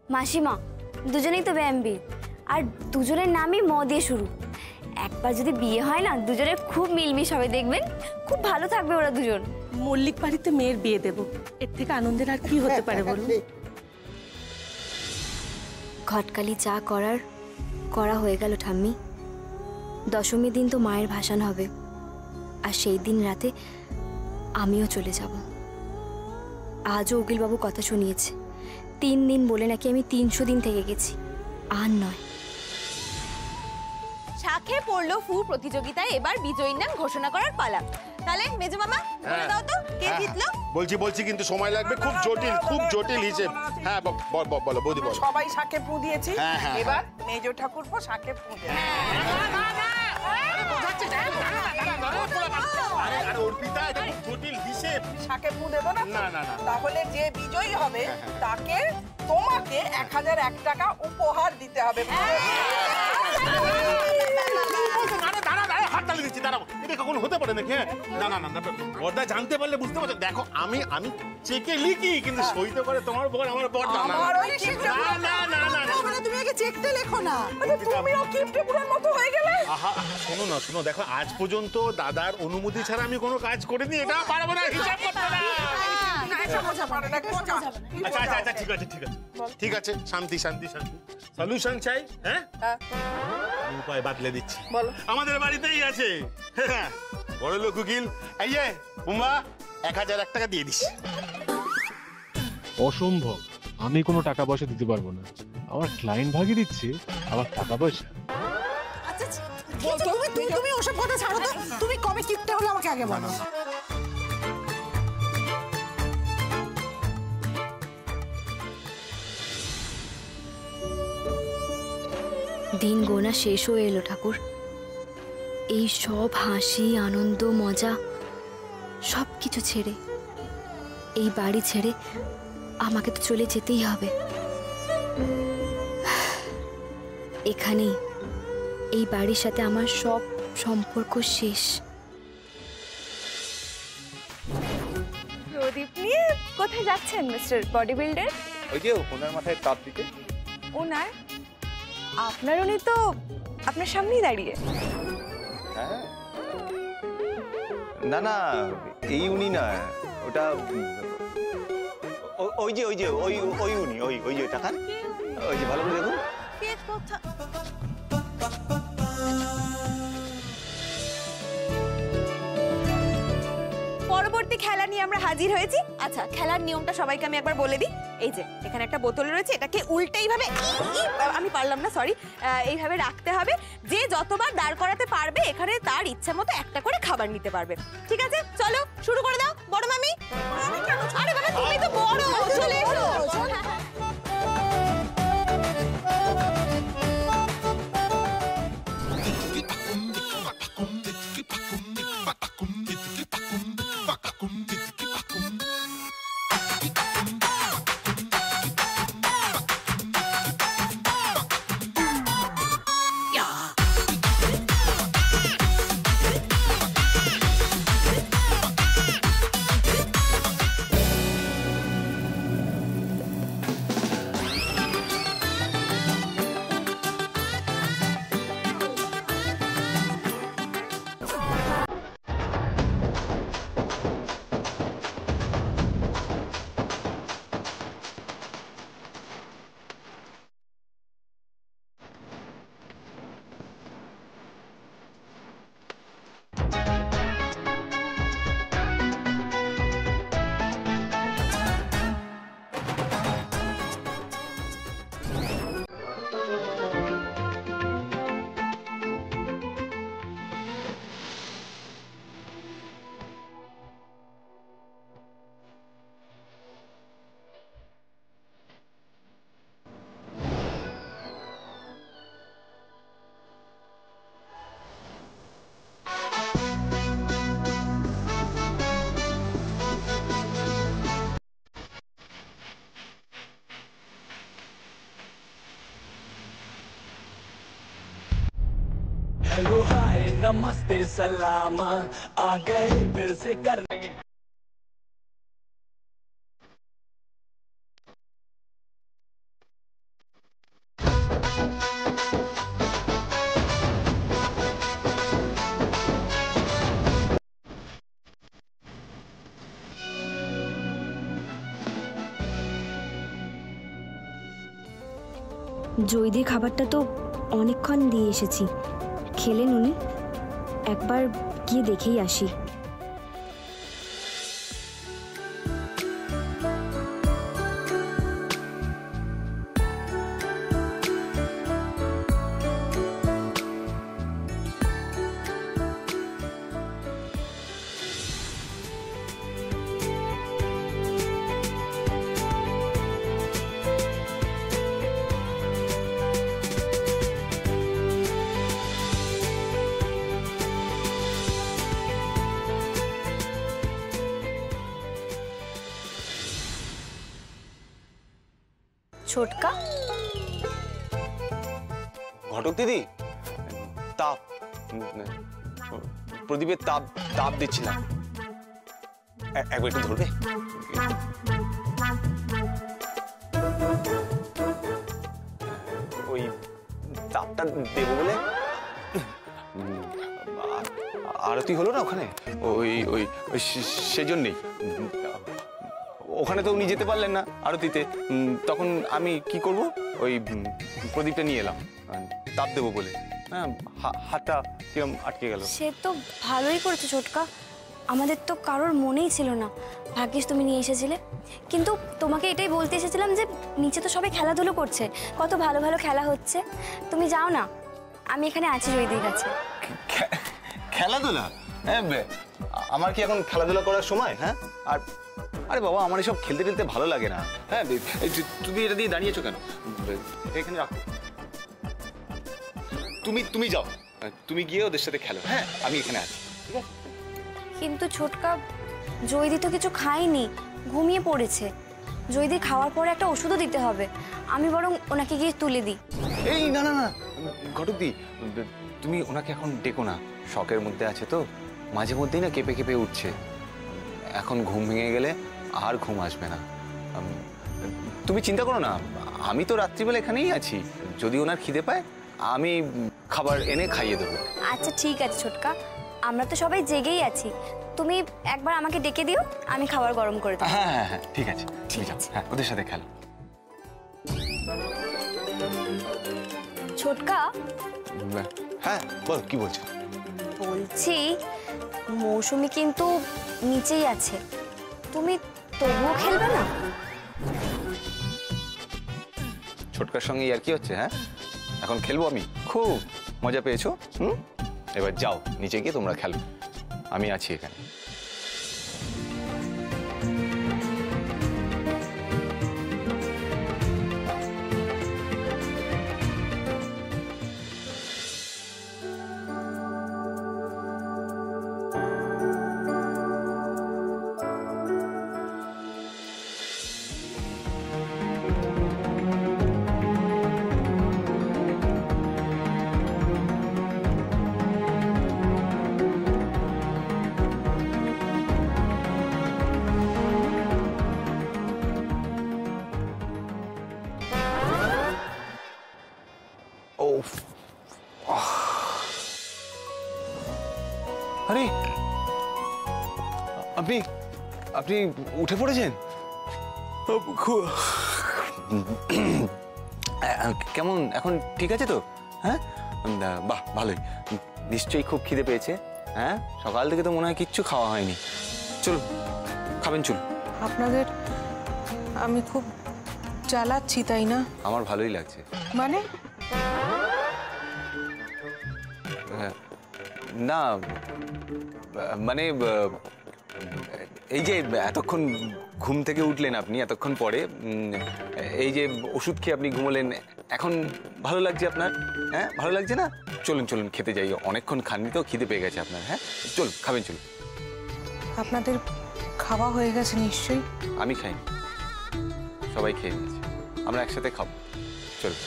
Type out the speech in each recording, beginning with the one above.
মাসিমা দুজনেই তো ব্যায়ামবীর, আর দুজনের নামই ম দিয়ে শুরু। একবার যদি বিয়ে হয় না, দুজনের খুব মিলমিশ হবে, দেখবেন খুব ভালো থাকবে ওরা দুজন। মল্লিক বাড়িতে মেয়ের বিয়ে দেব, এর থেকে আনন্দের আর কি হতে পারে বলুন? ঘটকালি যা করার করা হয়ে গেল ঠাম্মি। দশমী দিন তো মায়ের ভাসান হবে, আর সেই দিন রাতে আমিও চলে যাব। আজও উকিলবাবু কথা শুনিয়েছে, 3 দিন বলে নাকি আমি 300 দিন থেকে গেছি, আর নয়। শাখে পড়লো ফু প্রতিযোগিতায় এবার বিজয়ীর নাম ঘোষণা করার পালা। তাহলে মেজো মামা বলে দাও তো কে জিতলো? বলছি কিন্তু সময় লাগবে, খুব জটিল হিসেব। হ্যাঁ বলো বৌদি বলো। সবাই শাকে ফু দিয়েছি, এবার মেজো ঠাকুরপো শাকে ফু দেবে। শাকে ফু দেবো না, তাহলে যে বিজয়ী হবে তাকে তোমাকে 1001 টাকা উপহার দিতে হবে। হতে পারে নাকি? না জানতে পারলে বুঝতে পারছো। দেখো আমি চেকে লিখি, কিন্তু সইতে করে তোমার বর, আমার বর না। তুমি আগে চেকটা লেখো না, তুমিও কিপ্টে পুরার মতো হয়ে গেলে। শোনো দেখো, আজ পর্যন্ত দাদার অনুমতি ছাড়া আমি কোনো কাজ করিনি, এটা পারবো না, হিসাব করতে না। আচ্ছা ঠিক আছে, শান্তি। সলিউশন চাই? হ্যাঁ, উপায় বাতলে দিচ্ছি। আমাদের বাড়িতেই আছে, বড় লোক উকিল। এই যে উমা, 1001 টাকা দিয়ে দিস। অসম্ভব, আমি কোনো টাকা পয়সা দিতে পারবো না। আমার ক্লায়েন্ট ভাগিয়ে দিচ্ছে, আবার টাকা পয়সা। আচ্ছা তুমি ওসব কথা ছাড়ো তো, তুমি কবে কিপটে হলো আমাকে আগে বলো। দিন গোনা শেষ হয়ে এলো ঠাকুর। এই সব হাসি, আনন্দ, মজা সব কিছু ছেড়ে, এই বাড়ি ছেড়ে আমাকে তো চলে যেতেই হবে। এখানেই, এই বাড়ির সাথে আমার সব সম্পর্ক শেষ। প্রদীপ নিয়ে কোথায় যাচ্ছেন মিস্টার বডি বিল্ডার? ওই যে ওনার মাথায় তাপ দিতে। ওনার? আপনার উনি তো আপনার সামনেই দাঁড়িয়ে। হ্যাঁ, না এই উনি না, ওটা ওই যে উনি, ওই যে টাকা, ওই যে ভালো করে দেখুন। কে কোথা? পরবর্তী খেলা নিয়ে আমরা হাজির হয়েছি। আচ্ছা, খেলার নিয়মটা সবাইকে আমি একবার বলে দিই। এই যে এখানে একটা বোতল রয়েছে, এটাকে উল্টে এইভাবে, আমি পারলাম না, সরি, এইভাবে রাখতে হবে। যে যতবার দাঁড় করাতে পারবে এখানে তার ইচ্ছা মতো একটা করে খাবার নিতে পারবে। ঠিক আছে, চলো শুরু করে দাও বড় মামি। আরে বাবা, তুমি তো বড়, চলে এসো। हेलो हाय नमस्ते सलाम आ गए फिर से करने। জয়দির খাবারটা তো অনেকক্ষণ দিয়ে এসেছি, খেলেন উনি? একবার গিয়ে দেখেই আসি। ছোটকা, ঘটক দিদি, তাপ প্রদীপের তাপ তাপ দিচ্ছিলাম, একবার একটু ধরবে? ওই তাপটা দেবো বলে আরতি হলো না ওখানে, ওই ওই সেজন্যই। ওখানে তো উনি যেতে পারলেন না আরতিতে, তখন আমি কি করব, ওই প্রদীপটা নিয়ে এলাম তাপ দেবো বলে। হ্যাঁ, হাতটা কিরম আটকে গেল। সে তো ভালোই করেছো ছোটকা, আমাদের তো কারোর মনেই ছিল না, ভাগ্যিস তুমি নিয়ে এসেছিলে। কিন্তু তোমাকে এটাই বলতে এসেছিলাম যে নিচে তো সবাই খেলাধুলো করছে, কত ভালো ভালো খেলা হচ্ছে, তুমি যাও না, আমি এখানে আছি জয়দির কাছে। খেলাধুলা? হ্যাঁ, আমার কি এখন খেলাধুলা করার সময়? হ্যাঁ, আর আরে বাবা, আমার এসব খেলতে খেলতে ভালো লাগে না। হ্যাঁ, তুমি এটা দিয়ে দাঁড়িয়েছো কেন? এখানে রাখো, তুমি যাও, তুমি গিয়ে ওদের সাথে খেলো। হ্যাঁ, আমি এখানে আছি, ঠিক আছে? কিন্তু ছোটকা, জয়দি তো কিছু খায়নি, ঘুমিয়ে পড়েছে। জয়দি খাওয়ার পরে একটা ওষুধও দিতে হবে, আমি বরং ওনাকে গিয়ে তুলে দিই। এই না না না ঘটক দি, তুমি ওনাকে এখন ডেকো না, শখের মধ্যে আছে তো, মাঝে মধ্যেই না কেঁপে কেঁপে উঠছে। এখন ঘুম ভেঙে গেলে আর ঘুম আসবে না। তুমি চিন্তা করো না, আমি তো রাত্রিবেলা এখানেই আছি, যদি ওনার খিদে পায় আমি খাবার এনে খাইয়ে দেবো। আচ্ছা ঠিক আছে ছোটকা, আমরা তো সবাই জেগেই আছি, তুমি একবার আমাকে ডেকে দিও, আমি খাবার গরম করে দেবো। হ্যাঁ হ্যাঁ হ্যাঁ, ঠিক আছে, ঠিক আছে। হ্যাঁ, ওদের সাথে খেলো। ছোটকা, হ্যাঁ বল, কি বলছো? বলছি মৌসুমি কিন্তু নিচেই আছে, তুমি তবুও খেলবে না? ছোটকার সঙ্গে আর কি হচ্ছে? হ্যাঁ, এখন খেলবো আমি, খুব মজা পেয়েছো? এবার যাও নিচে গিয়ে তোমরা খেলো, আমি আছি এখানে। আরে আপনি আপনি উঠে পড়েছেন? কেমন এখন, ঠিক আছে তো? হ্যাঁ, বাহ, ভালোই, নিশ্চয়ই খুব খিদে পেয়েছে। হ্যাঁ, সকাল থেকে তো মনে হয় কিচ্ছু খাওয়া হয়নি। চল, খাবেন? চল। আপনাদের আমি খুব জ্বালাচ্ছি, তাই না? আমার ভালোই লাগছে। মানে না, মানে এই যে এতক্ষণ ঘুম থেকে উঠলেন আপনি, এতক্ষণ পরে এই যে ওষুধ খেয়ে আপনি ঘুমোলেন, এখন ভালো লাগছে আপনার? হ্যাঁ, ভালো লাগছে না? চলুন চলুন, খেতে যাই, অনেকক্ষণ খাননি তো, খিদে পেয়ে গেছে আপনার। হ্যাঁ চলুন, খাবেন? চলুন। আপনাদের খাওয়া হয়ে গেছে নিশ্চয়ই? আমি খাইনি, সবাই খেয়ে নিয়েছে, আমরা একসাথে খাবো। চলুন।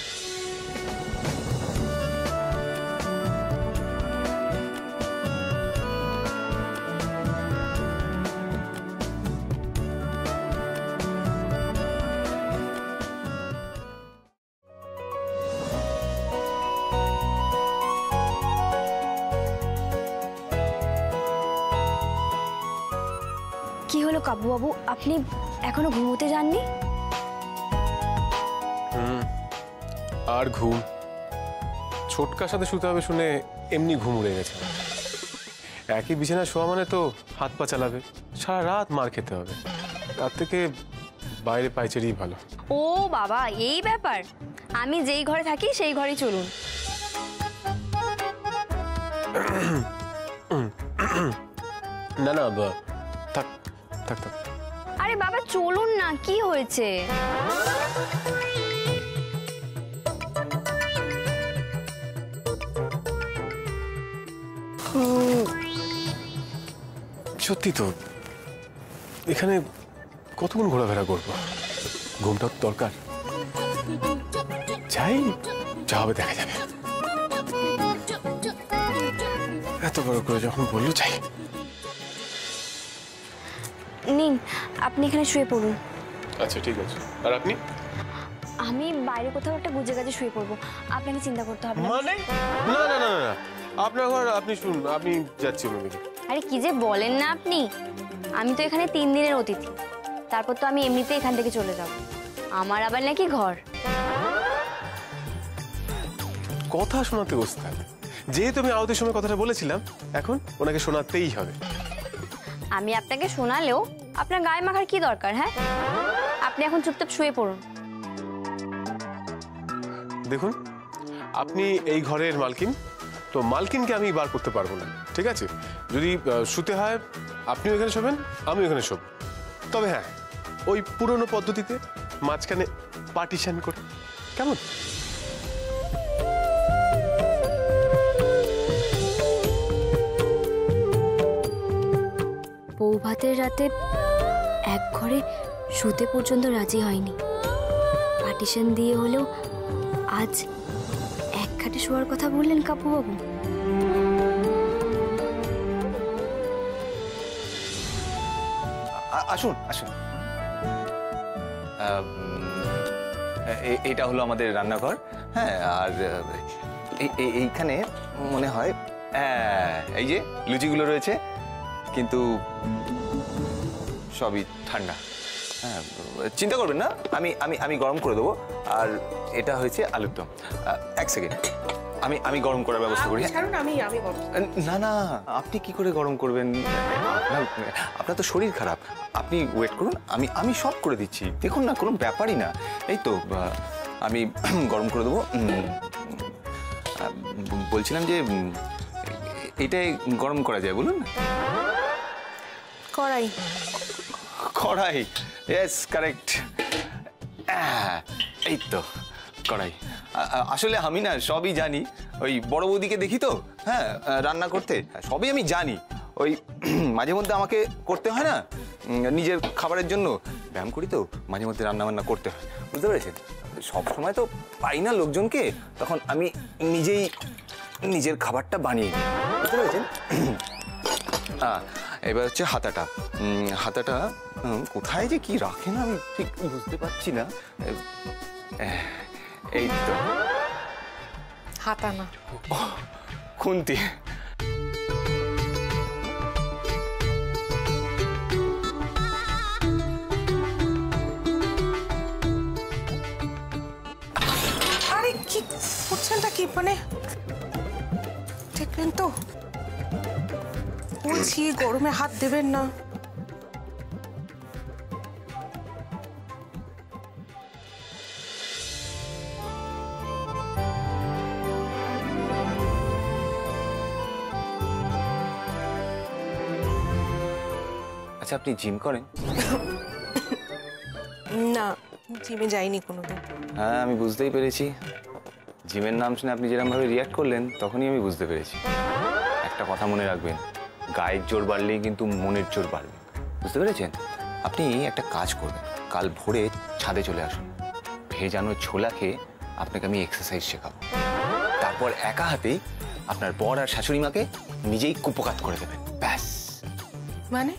কি হলো কাব্যবাবু, আপনি এখনো ঘুমোতে যাননি? আর ঘুম, ছোটকার সাথে শুতে হবে শুনে এমনি ঘুম উড়ে গেছে। একই বিছানায় শোয়া মানে তো হাত পা চালাবে, সারা রাত মার খেতে হবে। তার থেকে বাইরে পাইচারি ভালো। ও বাবা, এই ব্যাপার। আমি যেই ঘরে থাকি সেই ঘরেই চলুন। না না, থাক থাক থাক। আরে বাবা চলুন না, কি হয়েছে? সত্যি তো, এখানে কতক্ষণ ঘোরাফেরা করবো? ঘুমটা তো দরকার। যাই, যা হবে দেখা যাবে। এত বড় করে যখন বললো যাই। নিন, আপনি এখানে শুয়ে পড়ুন। আচ্ছা ঠিক আছে। আর আপনি? আমি বাইরে কোথাও একটা গুজে গাজে শুয়ে পড়বো, আপনাকে চিন্তা করতে হবে না। মানে? না না না না, আপনার ঘর আপনি শুনুন, আমি যাচ্ছি ওদিকে। আরে কি যে বলেন না আপনি, আমি তো এখানে 3 দিনের অতিথি, তারপর তো আমি এমনিতে এখান থেকে চলে যাব। আমার আবার নাকি ঘর। কথা শোনাতে ওস্তাদ, যেহেতু আমি আওতের সময় কথাটা বলেছিলাম, এখন ওনাকে শোনাতেই হবে। আমি আপনাকে শোনালেও আপনার গায়ে মাখার কি দরকার? হ্যাঁ, আপনি এখন চুপচাপ শুয়ে পড়ুন। দেখুন, আপনি এই ঘরের মালকিন, তো মালকিনকে আমি বার করতে পারবো না, ঠিক আছে? যদি শুতে হয় আপনিও এখানে শোবেন, আমিও এখানে শোব। তবে হ্যাঁ, ওই পুরনো পদ্ধতিতে মাঝখানে পার্টিশন করে, কেমন? বউ ভাতের রাতে এক ঘরে শুতে পর্যন্ত রাজি হয়নি, পার্টিশন দিয়ে হলেও আজ এক খাটে শোয়ার কথা বললেন কাপু বাবু। আসুন আসুন। এটা হলো আমাদের রান্নাঘর। হ্যাঁ, আর এইখানে মনে হয় এই যে লুচিগুলো রয়েছে, কিন্তু সবই ঠান্ডা। হ্যাঁ, চিন্তা করবেন না, আমি আমি আমি গরম করে দেবো। আর এটা হয়েছে আলুর দম। 1 সেকেন্ড, আমি গরম করার ব্যবস্থা করি। না না, আপনি কি করে গরম করবেন? আপনার তো শরীর খারাপ, আপনি ওয়েট করুন, আমি সব করে দিচ্ছি। দেখুন না, কোনো ব্যাপারই না। এই তো আমি গরম করে দেবো। বলছিলাম যে এটাই গরম করা যায়, বলুন না। কড়াই। কড়াই, ইয়েস কারেক্ট। এই তো কড়াই। আসলে আমি না সবই জানি, ওই বড় বৌদিকে দেখি তো, হ্যাঁ, রান্না করতে সবই আমি জানি। ওই মাঝে মধ্যে আমাকে করতে হয় না, নিজের খাবারের জন্য ব্যায়াম করি তো, মাঝে মধ্যে রান্না বান্না করতে হয়, বুঝতে পেরেছেন? সব সময় তো পাই না লোকজনকে, তখন আমি নিজেই নিজের খাবারটা বানিয়ে নিই, বুঝতে পেরেছেন? এবার হচ্ছে হাতাটা। হাতাটা কোথায় যে কি রাখেন আমি ঠিক বুঝতে পারছি না। এই তো হাতা না, খুন্তি। আরে কি করছেনটা কি, মানে দেখবেন তো, বলছি গরমে হাত দেবেন না। আচ্ছা, আপনি জিম করেন? না, জিমে যাইনি কোনোদিন। হ্যাঁ, আমি বুঝতেই পেরেছি। জিমের নাম শুনে আপনি যেরকম ভাবে রিয়াক্ট করলেন, তখনই আমি বুঝতে পেরেছি। একটা কথা মনে রাখবেন, গায়ের জোর বাড়লেই কিন্তু মনের জোর বাড়বে, বুঝতে পেরেছেন? আপনি একটা কাজ করবেন, কাল ভোরে ছাদে চলে আসুন, ভেজানো ছোলা খেয়ে আপনাকে আমি এক্সারসাইজ শেখাবো। তারপর একা হাতেই আপনার বর আর শাশুড়ি মাকে নিজেই কুপকাত করে দেবেন, ব্যাস। মানে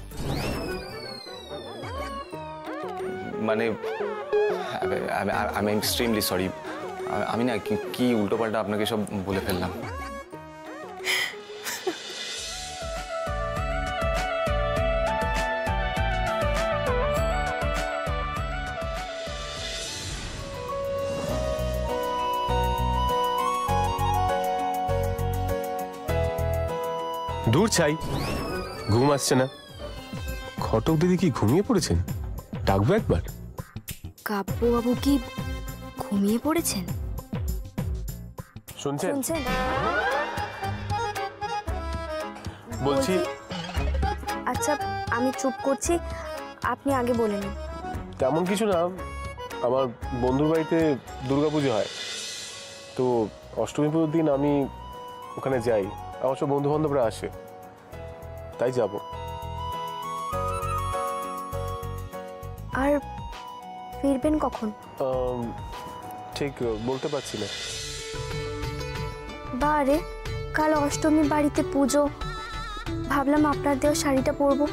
মানে আমি এক্সট্রিমলি সরি, আমি না কি উল্টোপাল্টা আপনাকে সব বলে ফেললাম। দূর চাই, ঘুম আসছে না। ঘটক দিদি কি ঘুমিয়ে পড়েছেন? ডাকবো একবার। কাব্যবাবু কি ঘুমিয়ে পড়েছেন? শুনছেন? শুনছেন? বলছি আচ্ছা, আমি চুপ করছি, আপনি আগে বলে নিন। তেমন কিছু না, আমার বন্ধুর বাড়িতে দুর্গাপুজো হয়, তো অষ্টমী পুজোর দিন আমি ওখানে যাই, আমার সব বন্ধু বান্ধবরা আসে, তাই যাব। আর ফিরবেন কখন? ঠিক বলতে পারছি না। বারে, কাল অষ্টমী, বাড়িতে পুজো, ভাবলাম আপনার দেওয়া শাড়িটা পরবো,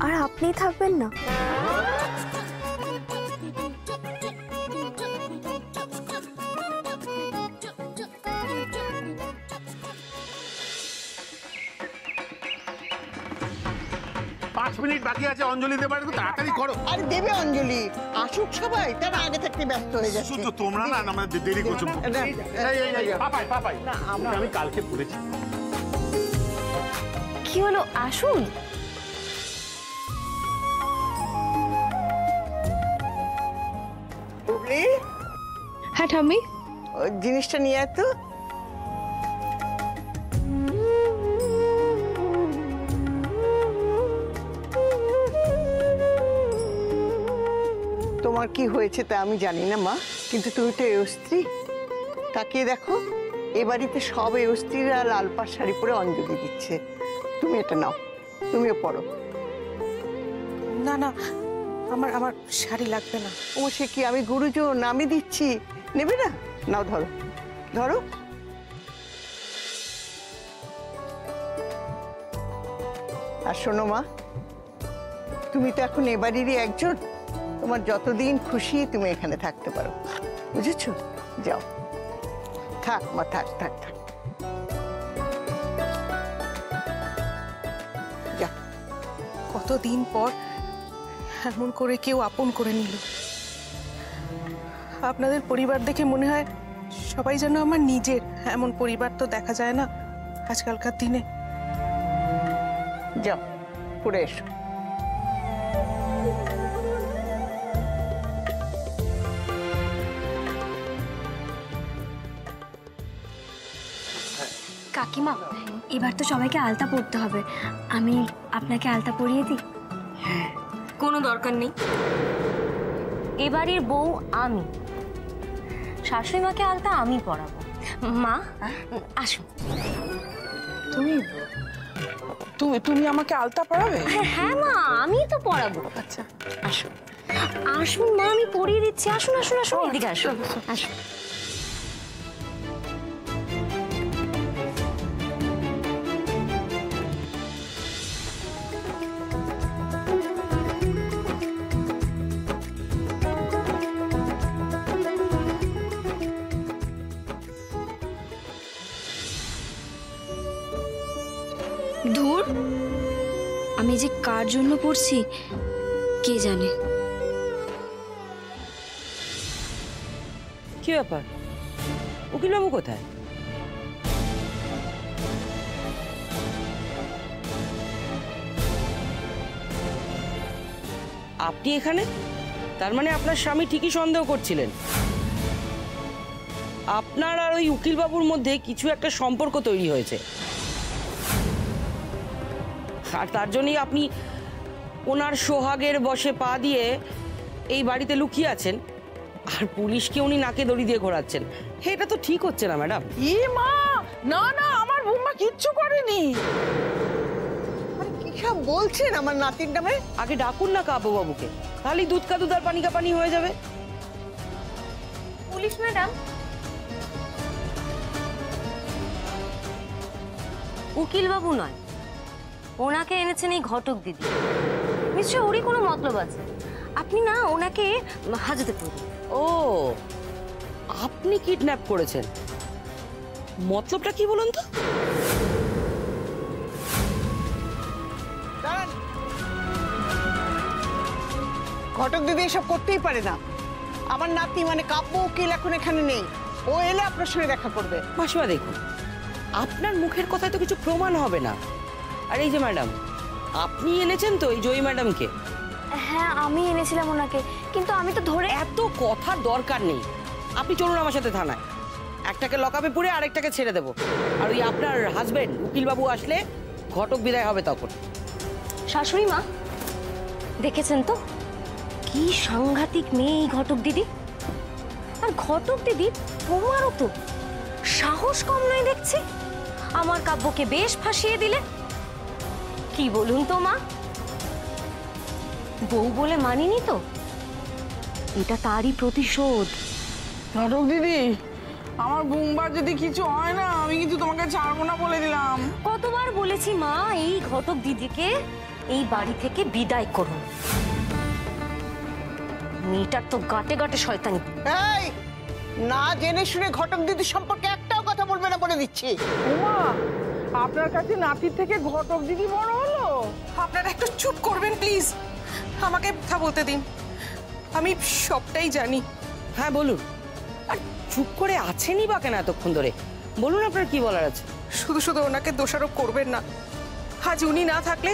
আর আপনিই থাকবেন না। 5 মিনিট বাকি আছে অঞ্জলি দেবার, একটু তাড়াতাড়ি করো। আর দেবে অঞ্জলি, আসুক সবাই, তারা আগে থাকতে ব্যস্ত হয়ে যাচ্ছে। শুধু তোমরা না আমাদের দেরি করছো। পাপাই পাপাই না, আমি কালকে পড়েছি। কি হলো, আসুন। বুবলি, হ্যাঁ ঠাম্মি। ওই জিনিসটা নিয়ে আয় তো। তোমার কি হয়েছে তা আমি জানি না মা, কিন্তু তুমি তো এই স্ত্রী, তাকিয়ে দেখো, এ বাড়িতে সব এই স্ত্রীরা লাল পাড় শাড়ি পরে অঞ্জলি দিচ্ছে, তুমি এটা নাও, তুমিও পরো। না না, আমার আমার শাড়ি লাগবে না। ও সে কি, আমি গুরুজন, আমি দিচ্ছি, নেবে না? নাও ধরো ধরো। আর শোনো মা, তুমি তো এখন এবারেরই একজন, তোমার যতদিন খুশি তুমি এখানে থাকতে পারো, বুঝেছো? যাও, থাক মা, থাক থাক থাক, যা। কতদিন পর এমন করে কেউ আপন করে নিল। আপনাদের পরিবার দেখে মনে হয় সবাই যেন আমার নিজের। এমন পরিবার তো দেখা যায় না আজকালকার দিনে। যাও, পড়ে এসো। কাকিমা, এবার তো সবাইকে আলতা পরতে হবে, আমি আপনাকে আলতা পরিয়ে দিই? কোনো দরকার নেই, এবারের বউ আমি, শাশুড়ি মাকে আলতা আমি পরাবো। মা আসুন। তুমি তুমি তুমি আমাকে আলতা পরাবে? হ্যাঁ মা, আমি তো পরাবো। আচ্ছা আসুন আসুন মা, আমি পরিয়ে দিচ্ছি। আসুন আসুন আসুন, এদিকে আসুন আসুন। ধুর, আমি যে কার জন্য পড়ছি কে জানে। কি ব্যাপার, উকিলবাবু কোথায়? আপনি এখানে? তার মানে আপনার স্বামী ঠিকই সন্দেহ করছিলেন আপনার আর ওই উকিলবাবুর মধ্যে কিছু একটা সম্পর্ক তৈরি হয়েছে, আর তার জন্যই আপনি ওনার সোহাগের বশে পা দিয়ে এই বাড়িতে লুকিয়ে আছেন, আর পুলিশকে উনি নাকে দড়ি দিয়ে ঘোরাচ্ছেন। এটা তো ঠিক হচ্ছে না ম্যাডাম। ই মা, না না, আমার বৌমা কিচ্ছু করেনি। কি সব বলছেন আমার নাতির নামে? আগে ডাকুন না কাব্যবাবুকে, তাহলে দুধ কা দুধ আর পানি কা পানি হয়ে যাবে। পুলিশ ম্যাডাম, উকিলবাবু নয়, ওনাকে এনেছেন এই ঘটক দিদি, নিশ্চয় ওরই কোনো মতলব আছে। আপনি না ওনাকে হাজতে করুন। ও, আপনি কিডন্যাপ করেছেন? মতলবটা কি বলুন তো? ঘটক দিদি এসব করতেই পারে না। আমার নাতি মানে কাব্য উকিল এখন এখানে নেই, ও এলে আপনার সঙ্গে দেখা করবে। মাসিমা দেখুন, আপনার মুখের কথায় তো কিছু প্রমাণ হবে না, আর এই যে ম্যাডাম, আপনি এনেছেন তো এই জয়ী ম্যাডামকে? হ্যাঁ, আমি এনেছিলাম ওনাকে, কিন্তু আমি তো ধরে... এত কথার দরকার নেই, আপনি চলুন আমার সাথে থানায়। একটাকে লকআপে পুরে আরেকটাকে ছেড়ে দেবো। আর ওই আপনার হাজবেন্ড উকিলবাবু আসলে ঘটক বিদায় হবে তখন। শাশুড়ি মা, দেখেছেন তো কি সাংঘাতিক মেয়ে এই ঘটক দিদি। আর ঘটক দিদি তোমারও তো সাহস কম নয় দেখছি, আমার কাব্যকে বেশ ফাঁসিয়ে দিলে। কি বলুন তো মা, বউ বলে মানিনি তো, এটা তারই প্রতিশোধ। ঘটক দিদি, আমার বুমবার যদি কিছু হয় না, আমি কিন্তু তোমাকে ছাড়বো না বলে দিলাম। কতবার বলেছি মা, এই ঘটক দিদিকে এই বাড়ি থেকে বিদায় করুন। মেয়েটার তো গাটে গাটে শয়তানি। এই, না জেনে শুনে ঘটক দিদি সম্পর্কে একটাও কথা বলবে না বলে দিচ্ছি। ওমা, আপনার কাছে নাতির থেকে ঘটক দিদি বড় হলো? আপনারা একটু চুপ করবেন প্লিজ, আমাকে কথা বলতে দিন, আমি সবটাই জানি। হ্যাঁ বলুন। আর চুপ করে আছেনই বা কেন এতক্ষণ ধরে? বলুন আপনার কি বলার আছে। শুধু শুধু ওনাকে দোষারোপ করবেন না, আজ উনি না থাকলে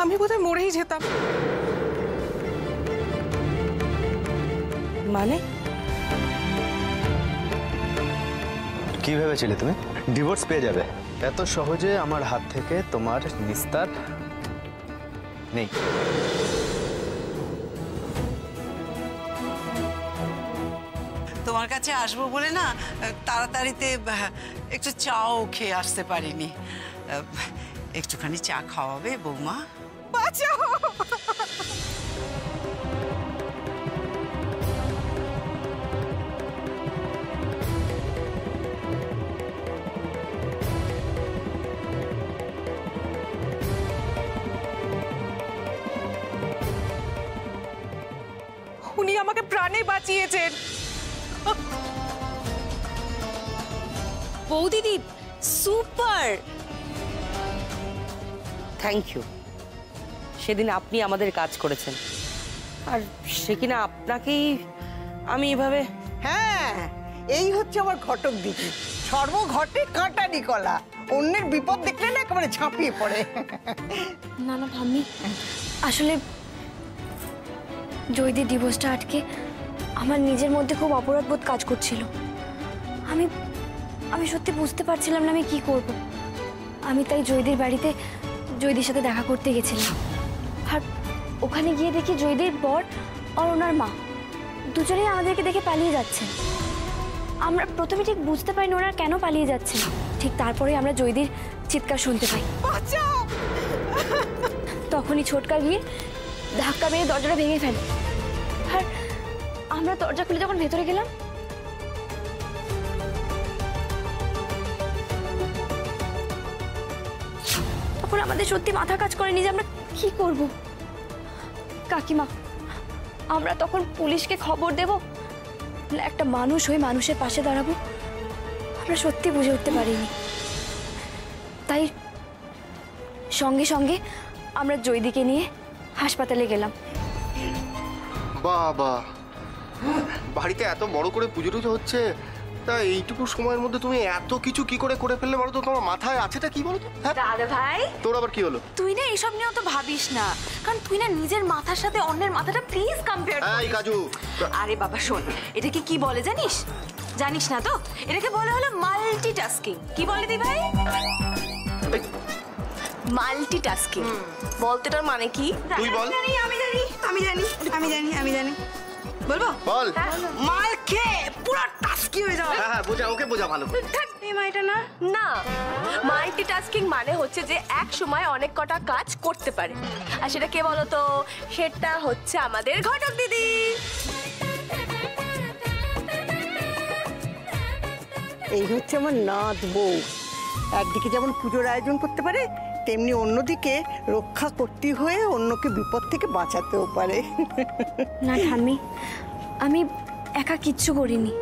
আমি বোধহয় মরেই যেতাম। মানে কি ভেবেছিলে তুমি ডিভোর্স পেয়ে যাবে? এত সহজে আমার হাত থেকে তোমার নিস্তার নেই। তোমার কাছে আসবো বলে না তাড়াতাড়িতে একটু চাও খেয়ে আসতে পারিনি। একটুখানি চা খাওয়াবে বৌমা? বাঁচাও! উনি আমাকে প্রাণে বাঁচিয়েছেন। বৌদিদি সুপার, থ্যাংক ইউ। সেদিন আপনি আমাদের কাজ করেছেন, আর সে কিনা আপনাকেই আমি এভাবে। হ্যাঁ, এই হচ্ছে আমার ঘটক দিদি, সর্বঘটে কাঁটা নিকলা। অন্যের বিপদ দেখলে না একেবারে ঝাঁপিয়ে পড়ে। না না ঠাম্মি, আসলে জয়দির ডিভোর্সটা আটকে আমার নিজের মধ্যে খুব অপরাধবোধ কাজ করছিল। আমি সত্যি বুঝতে পারছিলাম না আমি কি করব। আমি তাই জয়দির বাড়িতে জয়দির সাথে দেখা করতে গেছিলাম। আর ওখানে গিয়ে দেখি জয়দির বর আর ওনার মা দুজনেই আমাদেরকে দেখে পালিয়ে যাচ্ছেন। আমরা প্রথমে ঠিক বুঝতে পারিনি ওনারা কেন পালিয়ে যাচ্ছেন। ঠিক তারপরে আমরা জয়দির চিৎকার শুনতে পাই। তখনই ছোটকা গিয়ে ধাক্কা মেরে দরজাটা ভেঙে ফেলে। আর আমরা দরজা খুলে যখন ভেতরে গেলাম, তখন আমাদের সত্যি মাথা কাজ করেনি যে আমরা কি করব। কাকিমা, আমরা তখন পুলিশকে খবর দেব না একটা মানুষ হয়ে মানুষের পাশে দাঁড়াবো, আমরা সত্যি বুঝে উঠতে পারিনি। তাই সঙ্গে সঙ্গে আমরা জয়দিকে নিয়ে হাসপাতালে গেলাম। বাবা, বাড়িতে এত বড় করে পুজো টুজো হচ্ছে, তা এইটুকু সময়ের মধ্যে তুমি এত কিছু কি করে করে ফেললে বলো তো? তোমার মাথায় আছেটা কি বলো তো? দাদা ভাই, তোর আবার কি হলো? তুই না এসব নিয়েও তো ভাবিস না, কারণ তুই না নিজের মাথার সাথে অন্যের মাথাটা প্লিজ কম্পেয়ার করিস। এই কাজু, আরে বাবা শোন, এটাকে কি বলে জানিস? জানিস না তো? এটাকে বলে হলো মাল্টিটাস্কিং। কি বলে দি ভাই? মাল্টিটাস্কিং। বলতে এটার মানে কি? তুই বল। আমি জানি। বলবো? বল। মাল খেয়ে পুরো টাস্কি হয়ে যাওয়া। হ্যাঁ হ্যাঁ, বোঝা, ওকে বোঝা ভালো করে। এটা না না, মাল্টিটাস্কিং মানে হচ্ছে যে এক সময় অনেক কটা কাজ করতে পারে। আর সেটা কে বলো তো? সেটা হচ্ছে আমাদের ঘটক দিদি। এই হচ্ছে আমার নাত বউ। একদিকে যেমন পুজোর আয়োজন করতে পারে, তেমনি অন্যদিকে রক্ষা করতে হয়ে অন্যকে বিপদ থেকে বাঁচাতেও পারে। না ঠাম্মি, আমি একা কিচ্ছু করিনি।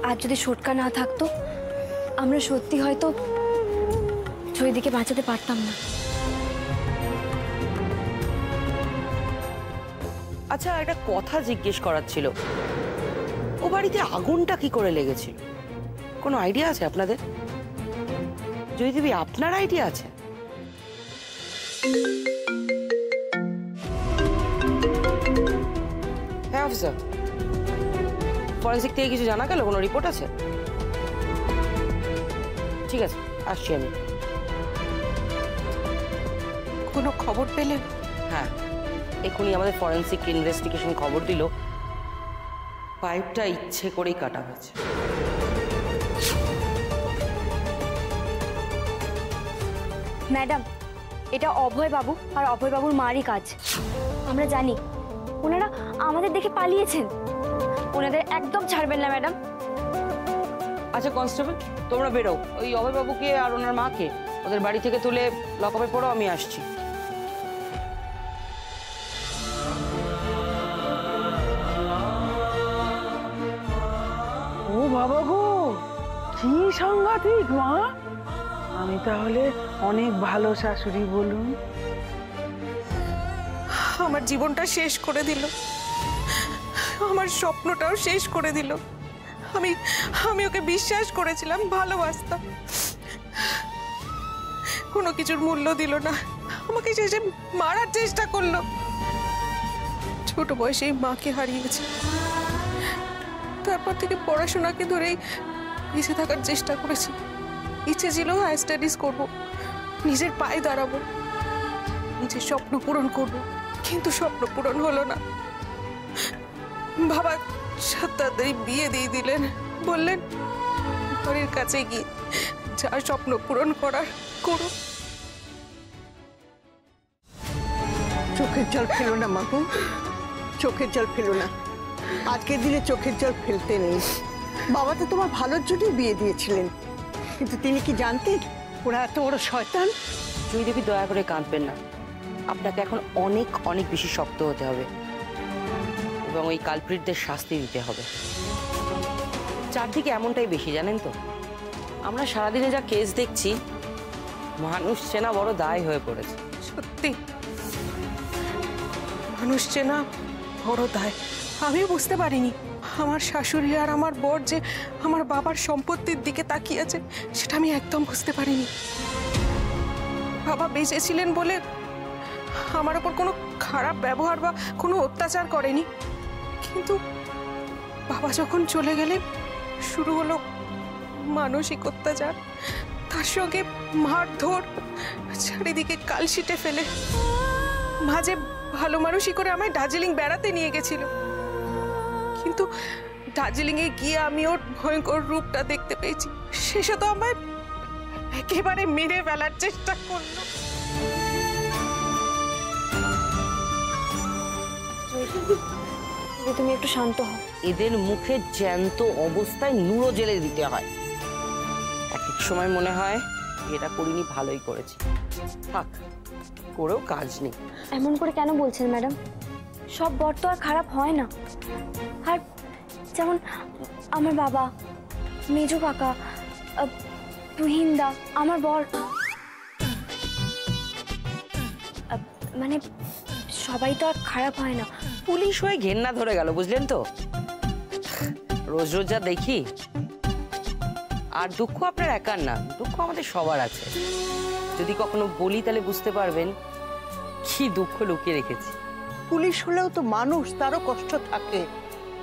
আর যদি ছোটকা না থাকতো, আমরা সত্যি হয়তো জয়দিকে বাঁচাতে পারতাম না। আচ্ছা, একটা কথা জিজ্ঞেস করার ছিল, ও বাড়িতে আগুনটা কি করে লেগেছিল? কোনো আইডিয়া আছে আপনাদের? জয়দেবী আপনার আইডিয়া আছে? হ্যাঁ অফিসার, ফরেন্সিক থেকে কিছু জানা গেল? কোনো রিপোর্ট আছে? ঠিক আছে, আসছি আমি। কোনো খবর পেলেন? হ্যাঁ, এখনই আমাদের ফরেন্সিক ইনভেস্টিগেশন খবর দিল পাইপটা ইচ্ছে করেই কাটা হয়েছে। ম্যাডাম, এটা অভয় বাবু আর অভয় বাবুর মারই কাজ। আমরা জানি ওনারা আমাদের দেখে পালিয়েছেন। ওনাদের একদম ছাড়বেন না ম্যাডাম। আচ্ছা কনস্টেবল, তোমরা বেরো, ওই অভয় বাবুকে আর ওনার মাকে ওদের বাড়ি থেকে তুলে লকআপে পড়ো, আমি আসছি। ও বাবা গো, কি সাংঘাতিক মা! আমি তাহলে অনেক ভালো শাশুড়ি বলুন? আমার জীবনটা শেষ করে দিল, আমার স্বপ্নটাও শেষ করে দিল। আমি আমি ওকে বিশ্বাস করেছিলাম, ভালোবাসতাম, কোনো কিছুর মূল্য দিল না, আমাকে শেষে মারার চেষ্টা করলো। ছোট বয়সেই মাকে হারিয়েছি, তারপর থেকে পড়াশোনাকে ধরেই বেঁচে থাকার চেষ্টা করেছি। ইচ্ছে ছিল হায়ার স্টাডিজ করবো, নিজের পায়ে দাঁড়াবো, নিজের স্বপ্ন পূরণ করবো, কিন্তু স্বপ্ন পূরণ হলো না। বাবা তাড়াতাড়ি বিয়ে দিয়ে দিলেন, বললেন ঘরের কাছে গিয়ে যার স্বপ্ন পূরণ করার করো। চোখের জল ফেলো না মাগো, চোখের জল ফেলো না। আজকের দিনে চোখের জল ফেলতে নেই। বাবা তো তোমার ভালোর জন্যই বিয়ে দিয়েছিলেন, কিন্তু তিনি কি জানতেন ওরা এত বড় শয়তান? জয়দেবী, দয়া করে কাঁদবেন না। আপনাকে এখন অনেক অনেক বেশি শক্ত হতে হবে এবং ওই কালপ্রিটদের শাস্তি দিতে হবে। চারদিকে এমনটাই বেশি, জানেন তো, আমরা সারাদিনে যা কেস দেখছি, মানুষ চেনা বড় দায় হয়ে পড়েছে। সত্যি মানুষ চেনা বড় দায়। আমিও বুঝতে পারিনি আমার শাশুড়ি আর আমার বর যে আমার বাবার সম্পত্তির দিকে তাকিয়ে আছে, সেটা আমি একদম বুঝতে পারিনি। বাবা বেঁচে ছিলেন বলে আমার ওপর কোনো খারাপ ব্যবহার বা কোনো অত্যাচার করেনি, কিন্তু বাবা যখন চলে গেলেন শুরু হলো মানসিক অত্যাচার, তার সঙ্গে মারধর, চারিদিকে কালশিটে ফেলে। মাঝে ভালো মানুষই করে আমায় দার্জিলিং বেড়াতে নিয়ে গেছিল, কিন্তু দার্জিলিংয়ে গিয়ে আমি ওর ভয়ঙ্কর রূপটা দেখতে পেয়েছি। শেষে তো আমায় একেবারে মেরে ফেলার চেষ্টা করলো। তুমি একটু শান্ত হও। এদের মুখে জ্যান্ত অবস্থায় নুড়ো জেলে দিতে হয়। এক এক সময় মনে হয় এটা করিনি, ভালোই করেছি, থাক, করেও কাজ নেই। এমন করে কেন বলছেন ম্যাডাম? সব বর তো আর খারাপ হয় না। আর যেমন আমার বাবা, মেজো কাকা, তুহিনদা, আমার বর, মানে সবাই তো আর খারাপ হয় না। পুলিশ হয়ে ঘেন্না ধরে গেল, বুঝলেন তো? রোজ রোজ যা দেখি। আর দুঃখ আপনার একার না, দুঃখ আমাদের সবার আছে। যদি কখনো বলি তাহলে বুঝতে পারবেন কি দুঃখ লুকিয়ে রেখেছি। পুলিশ হলেও তো মানুষ, তারও কষ্ট থাকে।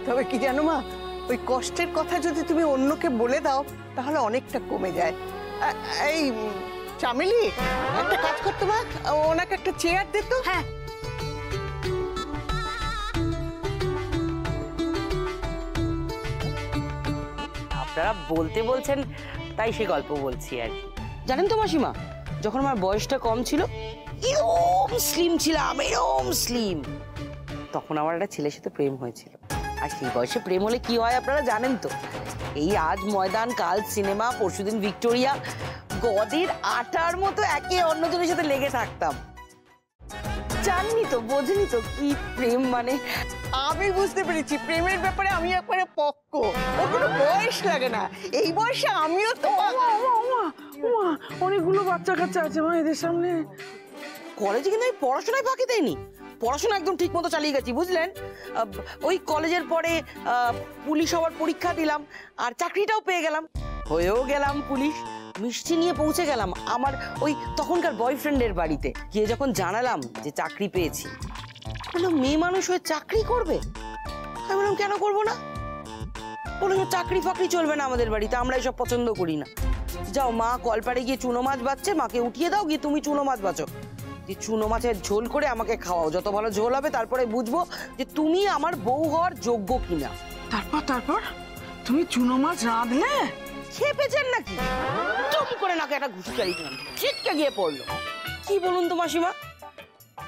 তবে কি জানো মা, ওই কষ্টের কথা যদি তুমি অন্যকে বলে দাও তাহলে অনেকটা কমে যায়। এই চামেলি, একটা কাজ করতে পার, ওনাকে একটা চেয়ার দে তো। হ্যাঁ, আপনারা বলতে বলছেন তাই সে গল্প বলছি আর কি। জানেন তো মাসিমা, যখন আমার বয়সটা কম ছিল, এরকম স্লিম ছিলাম, এরকম স্লিম, তখন আমার একটা ছেলের সাথে প্রেম হয়েছিল। আর সেই বয়সে প্রেম হলে কি হয় আপনারা জানেন তো। এই আজ ময়দান, কাল সিনেমা, পরশুদিন ভিক্টোরিয়া, গদের আটার মতো একে অন্যজনের সাথে লেগে থাকতাম। জাননি তো, বোঝেনি তো কি প্রেম মানে। আমি বুঝতে পেরেছি, প্রেমের ব্যাপারে আমি একবারে পক্ক। ওর কোনো বয়স লাগে না। এই বয়সে আমিও তো অনেকগুলো বাচ্চা কাচ্চা আছে মা এদের সামনে। কলেজে কিন্তু আমি পড়াশোনায় ফাঁকি দেয়নি, পড়াশোনা একদম ঠিক মতো চালিয়ে গেছি, বুঝলেন। ওই কলেজের পরে পুলিশ হওয়ার পরীক্ষা দিলাম আর চাকরিটাও পেয়ে গেলাম, হয়েও গেলাম পুলিশ। মিষ্টি নিয়ে পৌঁছে গেলাম আমার ওই তখনকার বয়ফ্রেন্ডের বাড়িতে। গিয়ে যখন জানালাম যে চাকরি পেয়েছি, বললো মেয়ে মানুষ হয়ে চাকরি করবে। আমি বললাম কেন করবো না? বললো চাকরি ফাকরি চলবে না আমাদের বাড়িতে, আমরা এসব পছন্দ করি না। যাও মা কলপাড়ে গিয়ে চুনো মাছ বাচ্ছে, মাকে উঠিয়ে দাও, গিয়ে তুমি চুনো মাছ বাছো, যে চুনো মাছের ঝোল করে আমাকে খাওয়াও, যত ভালো ঝোল হবে তারপরে বুঝবো যে তুমি আমার বউ হওয়ার যোগ্য কিনা। তারপর তুমি চুনো মাছ রাঁধলে? খেপেছেন নাকি? টুম করে নাকে একটা ঘুষকারি দিলাম, ছিটকে গিয়ে পড়লো। কি বলুন তো মাসিমা,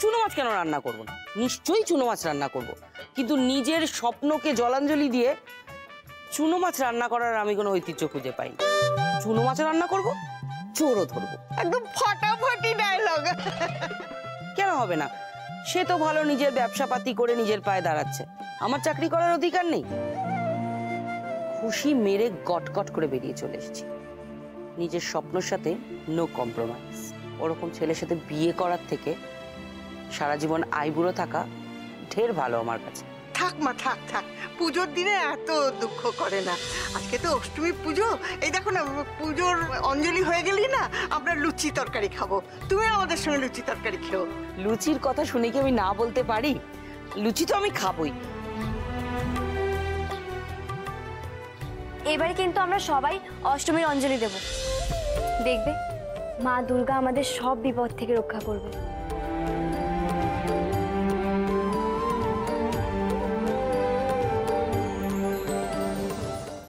চুনো মাছ কেন রান্না করবো না? নিশ্চয়ই চুনো মাছ রান্না করব, কিন্তু নিজের স্বপ্নকে জলাঞ্জলি দিয়ে চুনো মাছ রান্না করার আমি কোনো ঐতিহ্য খুঁজে পাই না। চুনো মাছ রান্না করব, চোরও ধরবো। একদম ফাটাফাটি ডায়লগ। কেন হবে না? সে তো ভালো নিজের ব্যবসা পাতি করে নিজের পায়ে দাঁড়াচ্ছে, আমার চাকরি করার অধিকার নেই? খুশি মেরে গটগট করে বেরিয়ে চলে এসেছি। নিজের স্বপ্নের সাথে নো কম্প্রোমাইজ। ওরকম ছেলের সাথে বিয়ে করার থেকে সারা জীবন আইবুড়ো থাকা ঢের ভালো আমার কাছে। থাক মা থাক থাক, পুজোর দিনে এত দুঃখ করে না। আজকে তো অষ্টমী পুজো, এই দেখো না পুজোর অঞ্জলি হয়ে গেলি না, আমরা লুচি তরকারি খাবো, তুমি আমাদের সঙ্গে লুচি তরকারি খেও। লুচির কথা শুনে কি আমি না বলতে পারি? লুচি তো আমি খাবোই। এবারে কিন্তু আমরা সবাই অষ্টমীর অঞ্জলি দেব, দেখবে মা দুর্গা আমাদের সব বিপদ থেকে রক্ষা করবে।